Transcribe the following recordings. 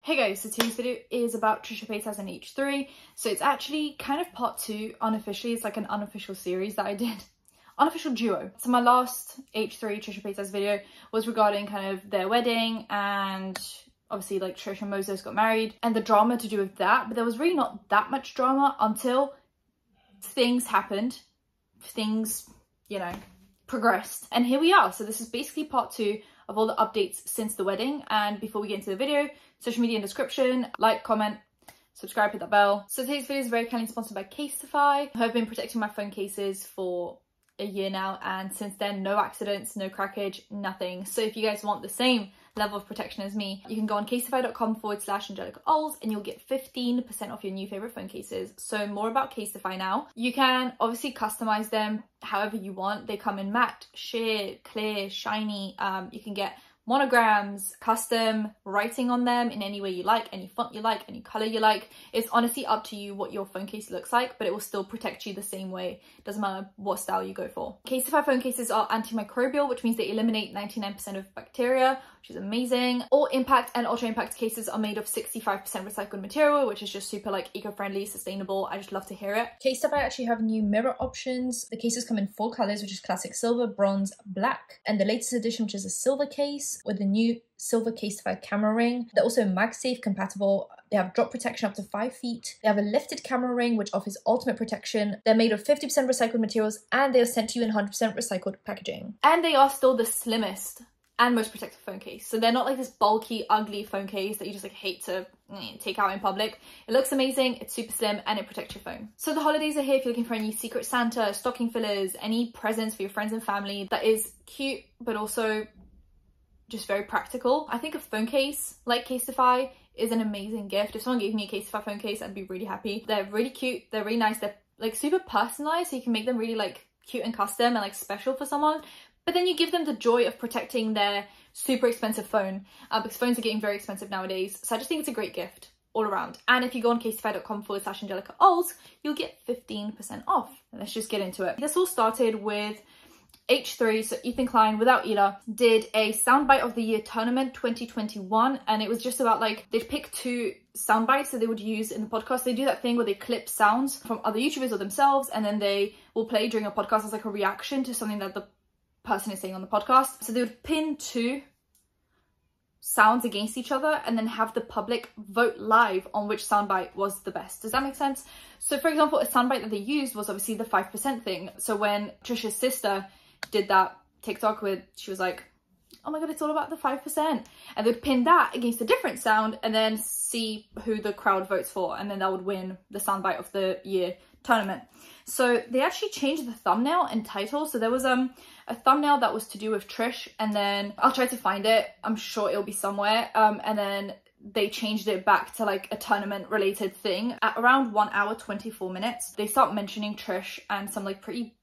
Hey guys, so today's video is about Trisha Paytas and H3. So it's actually kind of part 2 unofficially. It's like an unofficial series that I did. Unofficial duo. So my last H3 Trisha Paytas video was regarding kind of their wedding and obviously like Trish and Moses got married and the drama to do with that. But there was really not that much drama until things happened. Things, you know, progressed. And here we are. So this is basically part 2 of all the updates since the wedding. And before we get into the video, social media in description, like, comment, subscribe, hit that bell. So today's video is very kindly sponsored by Casetify. I've been protecting my phone cases for a year now, and since then, no accidents, no crackage, nothing. So if you guys want the same level of protection as me, you can go on casetify.com/Angelika Oles and you'll get 15% off your new favorite phone cases. So more about Casetify now. You can obviously customize them however you want. They come in matte, sheer, clear, shiny. You can get monograms, custom writing on them in any way you like, any font you like, any color you like. It's honestly up to you what your phone case looks like, but it will still protect you the same way. Doesn't matter what style you go for. Casetify phone cases are antimicrobial, which means they eliminate 99% of bacteria, which is amazing. All impact and ultra impact cases are made of 65% recycled material, which is just super like eco-friendly, sustainable. I just love to hear it. Casetify actually have new mirror options. The cases come in 4 colors, which is classic silver, bronze, black, and the latest edition, which is a silver case with the new silver Casetify camera ring. They're also MagSafe compatible. They have drop protection up to 5 feet. They have a lifted camera ring, which offers ultimate protection. They're made of 50% recycled materials and they are sent to you in 100% recycled packaging. And they are still the slimmest and most protective phone case. So they're not like this bulky, ugly phone case that you just like hate to take out in public. It looks amazing, it's super slim, and it protects your phone. So the holidays are here if you're looking for any Secret Santa, stocking fillers, any presents for your friends and family that is cute, but also just very practical. I think a phone case like Casetify is an amazing gift. If someone gave me a Casetify phone case, I'd be really happy. They're really cute, they're really nice, they're like super personalized, so you can make them really like cute and custom and like special for someone. But then you give them the joy of protecting their super expensive phone, because phones are getting very expensive nowadays. So I just think it's a great gift all around. And if you go on casetify.com/Angelika Oles, you'll get 15% off. Let's just get into it. This all started with H3, so Ethan Klein, without Ela, did a soundbite of the year tournament 2021, and it was just about like, they'd pick 2 sound bites that they would use in the podcast. They do that thing where they clip sounds from other YouTubers or themselves, and then they will play during a podcast as like a reaction to something that the person is saying on the podcast. So they would pin 2 sounds against each other and then have the public vote live on which soundbite was the best. Does that make sense? So for example, a soundbite that they used was obviously the 5% thing. So when Trisha's sister did that TikTok with, she was like, oh my god, it's all about the 5%, and they'd pin that against a different sound and then see who the crowd votes for, and then that would win the soundbite of the year tournament. So they actually changed the thumbnail and title. So there was a thumbnail that was to do with Trish, and then I'll try to find it, I'm sure it'll be somewhere, and then they changed it back to like a tournament related thing. At around 1 hour 24 minutes they start mentioning Trish and some like pretty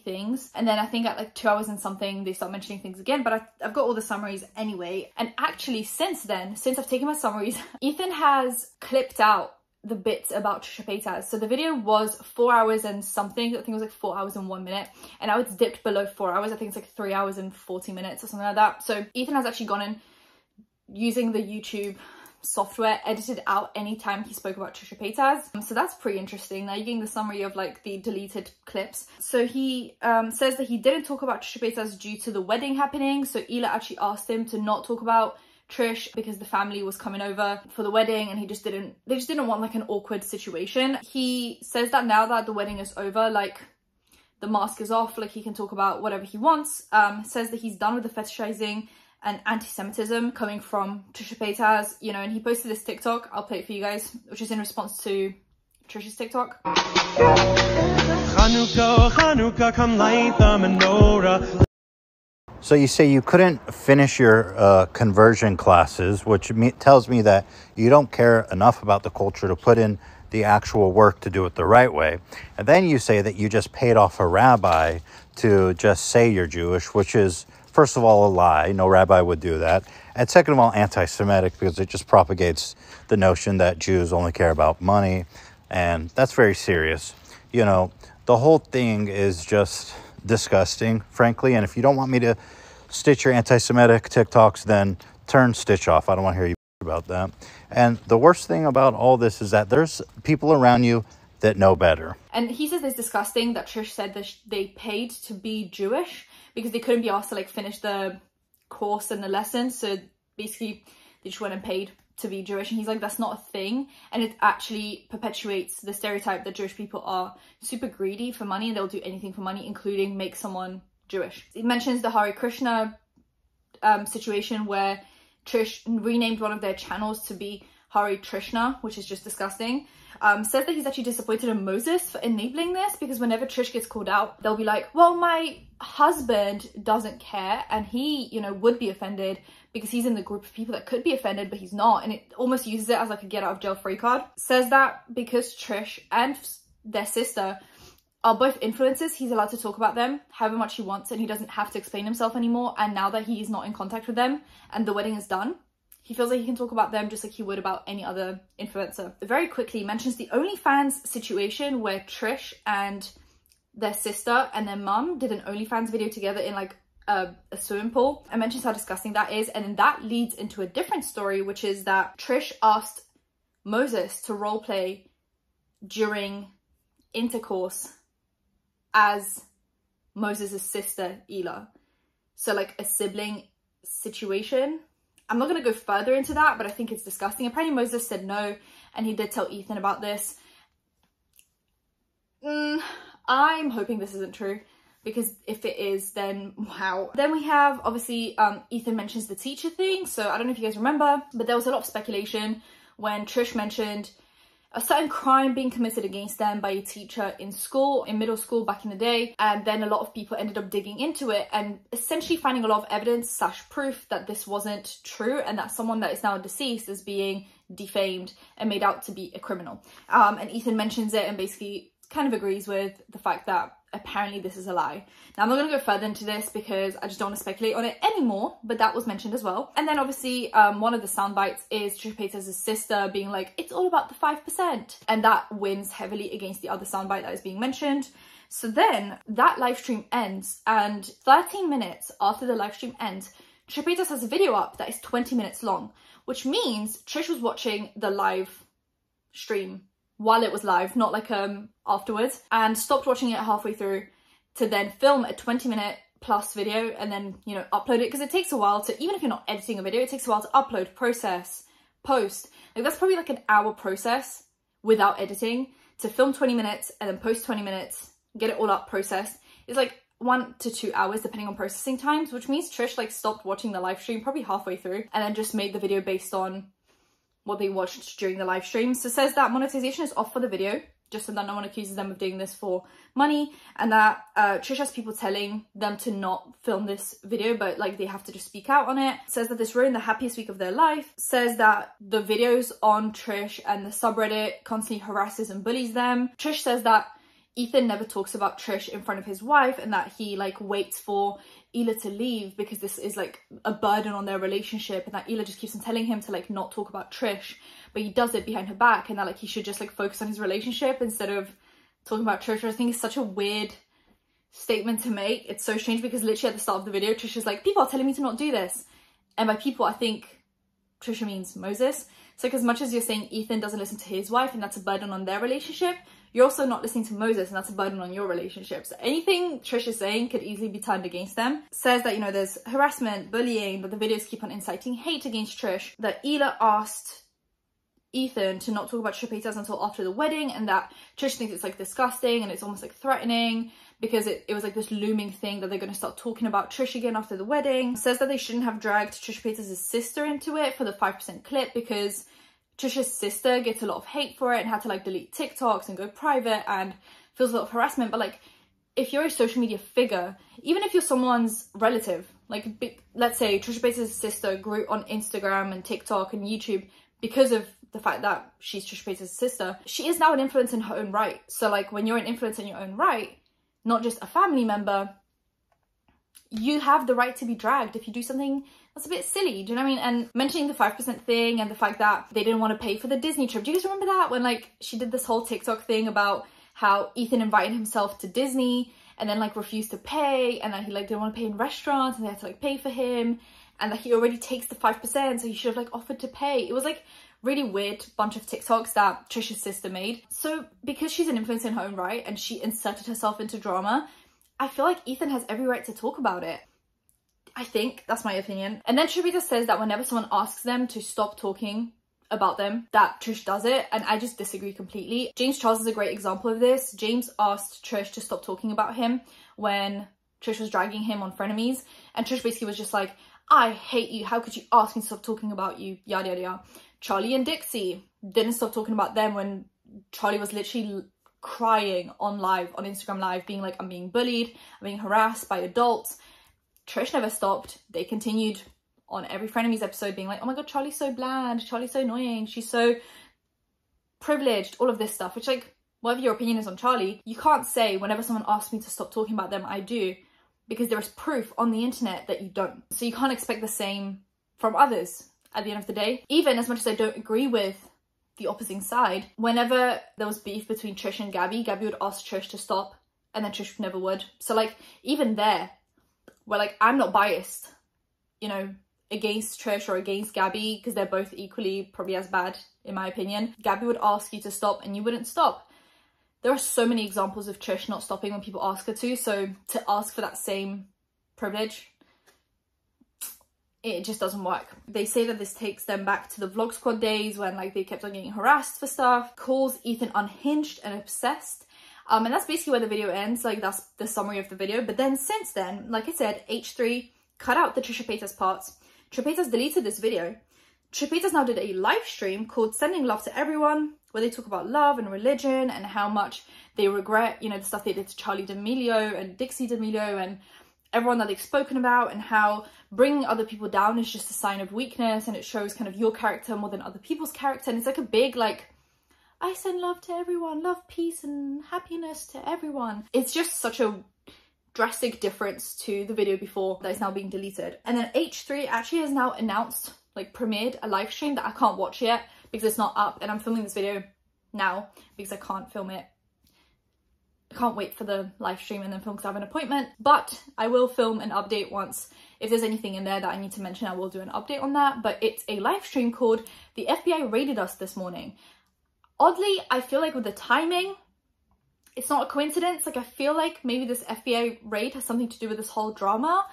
things, and then I think at like 2 hours and something they start mentioning things again, but I've got all the summaries anyway. And actually since then, since I've taken my summaries, Ethan has clipped out the bits about Trisha Paytas. So the video was 4 hours and something, I think it was like 4 hours and 1 minute, and now it's dipped below 4 hours. I think it's like 3 hours and 40 minutes or something like that. So Ethan has actually gone in using the YouTube software, edited out any time he spoke about Trisha Paytas. So that's pretty interesting. Now you're getting the summary of like the deleted clips. So he says that he didn't talk about Trisha Paytas due to the wedding happening. So Ela actually asked him to not talk about Trish because the family was coming over for the wedding, and they just didn't want like an awkward situation. He says that now that the wedding is over, like the mask is off, like he can talk about whatever he wants. Says that he's done with the fetishizing and anti-Semitism coming from Trisha Paytas, you know, and he posted this TikTok, I'll play it for you guys, which is in response to Trisha's TikTok. Hanukkah, Hanukkah, come light the menorah. So you say you couldn't finish your conversion classes, which tells me that you don't care enough about the culture to put in the actual work to do it the right way. And then you say that you just paid off a rabbi to just say you're Jewish, which is, first of all, a lie. No rabbi would do that. And second of all, anti-Semitic, because it just propagates the notion that Jews only care about money. And that's very serious. You know, the whole thing is just disgusting, frankly. And if you don't want me to stitch your anti-Semitic TikToks, then turn Stitch off. I don't want to hear you. about that. And the worst thing about all this is that there's people around you that know better. And he says it's disgusting that Trish said that they paid to be Jewish because they couldn't be asked to like finish the course and the lesson. So basically they just went and paid to be Jewish. And he's like, that's not a thing. And it actually perpetuates the stereotype that Jewish people are super greedy for money and they'll do anything for money, including make someone Jewish. He mentions the Hare Krishna situation where Trish renamed one of their channels to be Hare Trishna, which is just disgusting. Says that he's actually disappointed in Moses for enabling this because whenever Trish gets called out, they'll be like, well, my husband doesn't care and he, you know, would be offended because he's in the group of people that could be offended, but he's not. And it almost uses it as like a get out of jail free card. Says that because Trish and their sister are both influencers, he's allowed to talk about them however much he wants and he doesn't have to explain himself anymore. And now that he's not in contact with them and the wedding is done, he feels like he can talk about them just like he would about any other influencer. Very quickly, he mentions the OnlyFans situation where Trish and their sister and their mum did an OnlyFans video together in like a swimming pool, and mentions how disgusting that is. And then that leads into a different story, which is that Trish asked Moses to roleplay during intercourse as Moses' sister Ela. So like a sibling situation. I'm not going to go further into that, but I think it's disgusting. Apparently Moses said no, and he did tell Ethan about this. I'm hoping this isn't true, because if it is, then wow. Then we have, obviously, Ethan mentions the teacher thing. So I don't know if you guys remember, but there was a lot of speculation when Trish mentioned a certain crime being committed against them by a teacher in school, in middle school back in the day. And then a lot of people ended up digging into it and essentially finding a lot of evidence / proof that this wasn't true and that someone that is now deceased is being defamed and made out to be a criminal. And Ethan mentions it and basically kind of agrees with the fact that apparently this is a lie. Now I'm not going to go further into this because I just don't want to speculate on it anymore, but that was mentioned as well. And then obviously one of the sound bites is Trisha Paytas' sister being like, it's all about the 5%, and that wins heavily against the other sound bite that is being mentioned. So then that live stream ends, and 13 minutes after the live stream ends, Trisha Paytas has a video up that is 20 minutes long, which means Trish was watching the live stream while it was live, not like afterwards, and stopped watching it halfway through to then film a 20-minute plus video and then, you know, upload it, because it takes a while to, even if you're not editing a video, it takes a while to upload, process, post. Like that's probably like an hour process without editing to film 20 minutes and then post 20 minutes, get it all up, processed. It's like 1 to 2 hours depending on processing times, which means Trish like stopped watching the live stream probably halfway through and then just made the video based on what they watched during the live stream. So says that monetization is off for the video, just so that no one accuses them of doing this for money, and that Trish has people telling them to not film this video, but like they have to just speak out on it. Says that this ruined the happiest week of their life. Says that the videos on Trish and the subreddit constantly harasses and bullies them. Trish says that Ethan never talks about Trish in front of his wife and that he like waits for Ela to leave because this is like a burden on their relationship, and that Ela just keeps on telling him to like not talk about Trish, but he does it behind her back, and that like he should just like focus on his relationship instead of talking about Trish. I think it's such a weird statement to make. It's so strange because literally at the start of the video Trish is like, people are telling me to not do this, and by people I think Trisha means Moses. So like as much as you're saying Ethan doesn't listen to his wife and that's a burden on their relationship, you're also not listening to Moses and that's a burden on your relationship. So anything Trish is saying could easily be turned against them. Says that, you know, there's harassment, bullying, that the videos keep on inciting hate against Trish, that Ela asked Ethan to not talk about Trisha Paytas until after the wedding, and that Trish thinks it's like disgusting and it's almost like threatening because it was like this looming thing that they're going to start talking about Trish again after the wedding. Says that they shouldn't have dragged Trisha Paytas' sister into it for the 5% clip because Trisha's sister gets a lot of hate for it and had to like delete TikToks and go private and feels a lot of harassment. But like, if you're a social media figure, even if you're someone's relative, like let's say Trisha Paytas' sister grew on Instagram and TikTok and YouTube because of the fact that she's Trisha Paytas' sister, she is now an influencer in her own right. So like when you're an influencer in your own right, not just a family member, you have the right to be dragged if you do something that's a bit silly, do you know what I mean? And mentioning the 5% thing and the fact that they didn't want to pay for the Disney trip. Do you guys remember that? When like she did this whole TikTok thing about how Ethan invited himself to Disney and then like refused to pay, and that he like didn't want to pay in restaurants and they had to like pay for him. and like he already takes the 5%, so he should have like offered to pay. It was like really weird bunch of TikToks that Trisha's sister made. So because she's an influencer in her own right and she inserted herself into drama, I feel like Ethan has every right to talk about it. I think that's my opinion. And then Trisha Paytas says that whenever someone asks them to stop talking about them, that Trish does it, and I just disagree completely. James Charles is a great example of this. James asked Trish to stop talking about him when Trish was dragging him on frenemies, and Trish basically was just like, I hate you, how could you ask me to stop talking about you, yada yada yada. Charlie and Dixie didn't stop talking about them when Charlie was literally crying on Instagram live, being like, I'm being bullied, I'm being harassed by adults. Trish never stopped. They continued on every frenemies episode being like, oh my god, Charlie's so bland, Charlie's so annoying, she's so privileged, all of this stuff, which, like, whatever your opinion is on Charlie, you can't say whenever someone asks me to stop talking about them, I do, because there is proof on the internet that you don't. So you can't expect the same from others at the end of the day. Even as much as I don't agree with the opposing side, whenever there was beef between Trish and Gabby, Gabby would ask Trish to stop, and then Trish never would. So like, even there, where like, I'm not biased, you know, against Trish or against Gabby, because they're both equally probably as bad in my opinion. Gabby would ask you to stop and you wouldn't stop. There are so many examples of Trish not stopping when people ask her to, so to ask for that same privilege, it just doesn't work. They say that this takes them back to the Vlog Squad days when like they kept on getting harassed for stuff, calls Ethan unhinged and obsessed. And that's basically where the video ends, like that's the summary of the video. But then since then, like I said, H3 cut out the Trisha Paytas parts. Trisha Paytas deleted this video. Trisha Paytas now did a live stream called Sending Love to Everyone, where they talk about love and religion and how much they regret, you know, the stuff they did to Charlie D'Amelio and Dixie D'Amelio and everyone that they've spoken about, and how bringing other people down is just a sign of weakness and it shows kind of your character more than other people's character. And it's like a big, like, I send love to everyone, love, peace and happiness to everyone. It's just such a drastic difference to the video before that is now being deleted. And then H3 actually has now announced, like premiered a live stream that I can't watch yet because it's not up, and I'm filming this video now because I can't film it. I can't wait for the live stream and then film because I have an appointment, but I will film an update once. If there's anything in there that I need to mention, I will do an update on that. But it's a live stream called The FBI Raided Us This Morning. Oddly, I feel like with the timing, it's not a coincidence. Like, I feel like maybe this FBI raid has something to do with this whole drama.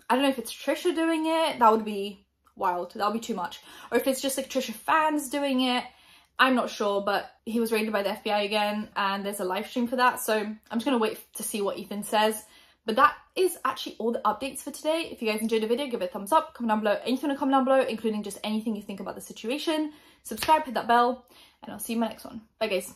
I don't know if it's Trisha doing it. That would be wild. That would be too much. Or if it's just like Trisha fans doing it. I'm not sure, but he was raided by the FBI again and there's a live stream for that. So I'm just going to wait to see what Ethan says. But that is actually all the updates for today. If you guys enjoyed the video, give it a thumbs up, comment down below anything to comment down below, including just anything you think about the situation. Subscribe, hit that bell, and I'll see you in my next one. Bye guys.